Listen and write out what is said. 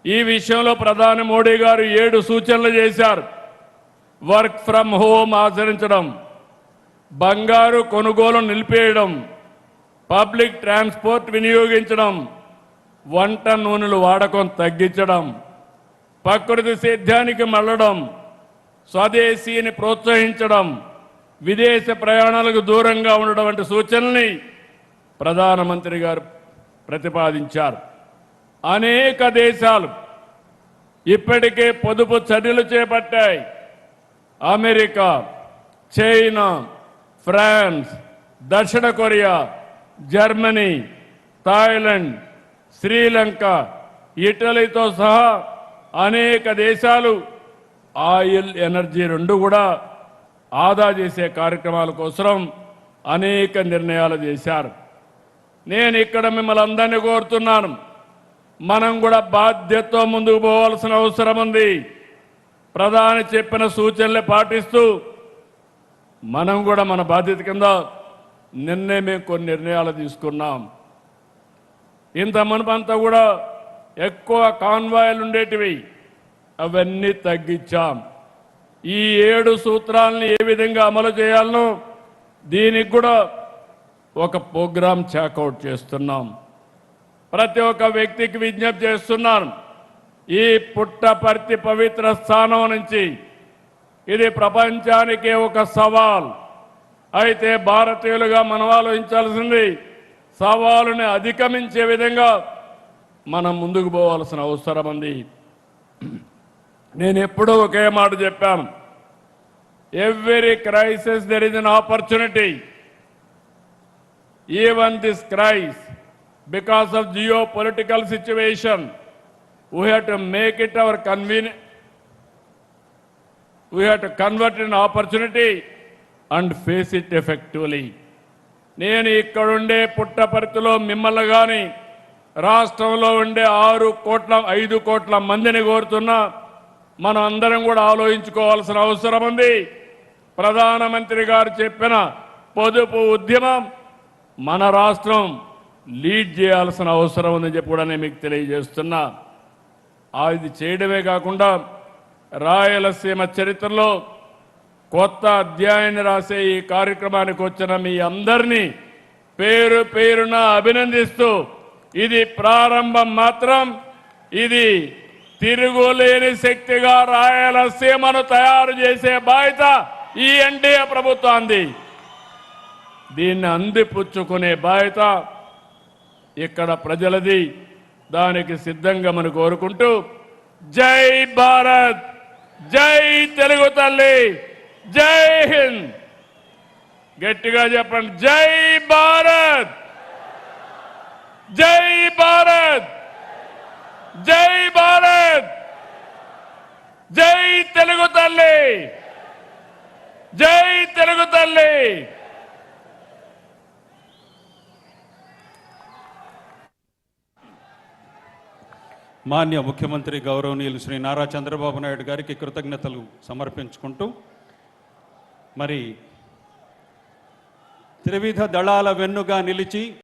ఈ విషయంలో ప్రధాని మోడీ గారు 7 సూచనలు చేశారు. వర్క్ ఫ్రమ్ హోమ్ ఆచరించడం, బంగారు కొనుగోలు నిలిపేయడం, పబ్లిక్ ట్రాన్స్పోర్ట్ వినియోగించడం, వంట నూనెల వాడకం తగ్గించడం, ప్రకృతి సేద్యానికి మళ్లడం, స్వదేశీని ప్రోత్సహించడం, విదేశ ప్రయాణాలకు దూరంగా ఉండడం వంటి సూచనల్ని ప్రధానమంత్రి గారు ప్రతిపాదించారు. అనేక దేశాలు ఇప్పటికే పొదుపు చర్యలు చేపట్టాయి. అమెరికా, చైనా, ఫ్రాన్స్, దక్షిణ కొరియా, జర్మనీ, థాయిలాండ్, శ్రీలంక, ఇటలీతో సహా అనేక దేశాలు ఆయిల్, ఎనర్జీ రెండు కూడా ఆదా చేసే కార్యక్రమాల కోసం అనేక నిర్ణయాలు చేశారు. నేను ఇక్కడ మిమ్మల్ని అందరినీ కోరుతున్నాను, మనం కూడా బాధ్యతతో ముందుకు పోవాల్సిన అవసరం ఉంది. ప్రధాని చెప్పిన సూచనలు పాటిస్తూ మనం కూడా మన బాధ్యత కింద మేము కొన్ని నిర్ణయాలు తీసుకున్నాం. ఇంత మునుపంతా కూడా ఎక్కువ కాన్వాయ్లు ఉండేటివి, అవన్నీ తగ్గించాం. ఈ 7 సూత్రాలను ఏ విధంగా అమలు చేయాలనో దీనికి కూడా ఒక ప్రోగ్రాం చాకౌట్ చేస్తున్నాం. ప్రతి ఒక్క వ్యక్తికి విజ్ఞప్తి చేస్తున్నాను, ఈ పుట్టపర్తి పవిత్ర స్థానం నుంచి ఇది ప్రపంచానికే ఒక సవాల్. అయితే భారతీయులుగా మనం ఆలోచించాల్సింది, సవాలుని అధిగమించే విధంగా మనం ముందుకు పోవాల్సిన అవసరం ఉంది. నేను ఎప్పుడూ ఒకే మాట చెప్పాను, every crisis there is an opportunity. Even this crisis, because of geopolitical situation, we have to make it our convenient, we have to convert it in opportunity and face it effectively. నేను ఇక్కడుండే పుట్టపర్తిలో మిమ్మల్ని కానీ రాష్ట్రంలో ఉండే 5 కోట్ల మందిని కోరుతున్నా, మనం అందరం కూడా ఆలోచించుకోవాల్సిన అవసరం ఉంది. ప్రధానమంత్రి గారు చెప్పిన పొదుపు ఉద్యమం మన రాష్ట్రం లీడ్ చేయాల్సిన అవసరం ఉందని చెప్పి కూడా నేను మీకు తెలియజేస్తున్నా. అది చేయడమే కాకుండా రాయలసీమ చరిత్రలో కొత్త అధ్యాయాన్ని రాసే ఈ కార్యక్రమానికి వచ్చిన మీ అందరినీ పేరు పేరున అభినందిస్తూ, ఇది ప్రారంభం మాత్రం, ఇది తిరుగులేని శక్తిగా రాయలసీమను తయారు చేసే బాధ్యత ఈ ఎన్డీఏ ప్రభుత్వాన్ని. దీన్ని అందిపుచ్చుకునే బాధ్యత ఇక్కడ ప్రజలది. దానికి సిద్ధంగా మనం కోరుకుంటూ, జై భారత్, జై తెలుగు తల్లి, జై హింద్. గట్టిగా చెప్పండి, జై భారత్, జై భారత్, జై భారత్, జై తెలుగు తల్లి, జై తెలుగు తల్లి. మాన్య ముఖ్యమంత్రి గౌరవనీయులు శ్రీ నారా చంద్రబాబు నాయుడు గారికి కృతజ్ఞతలు సమర్పించుకుంటూ, మరి త్రివిధ దళాల వెన్నుగా నిలిచి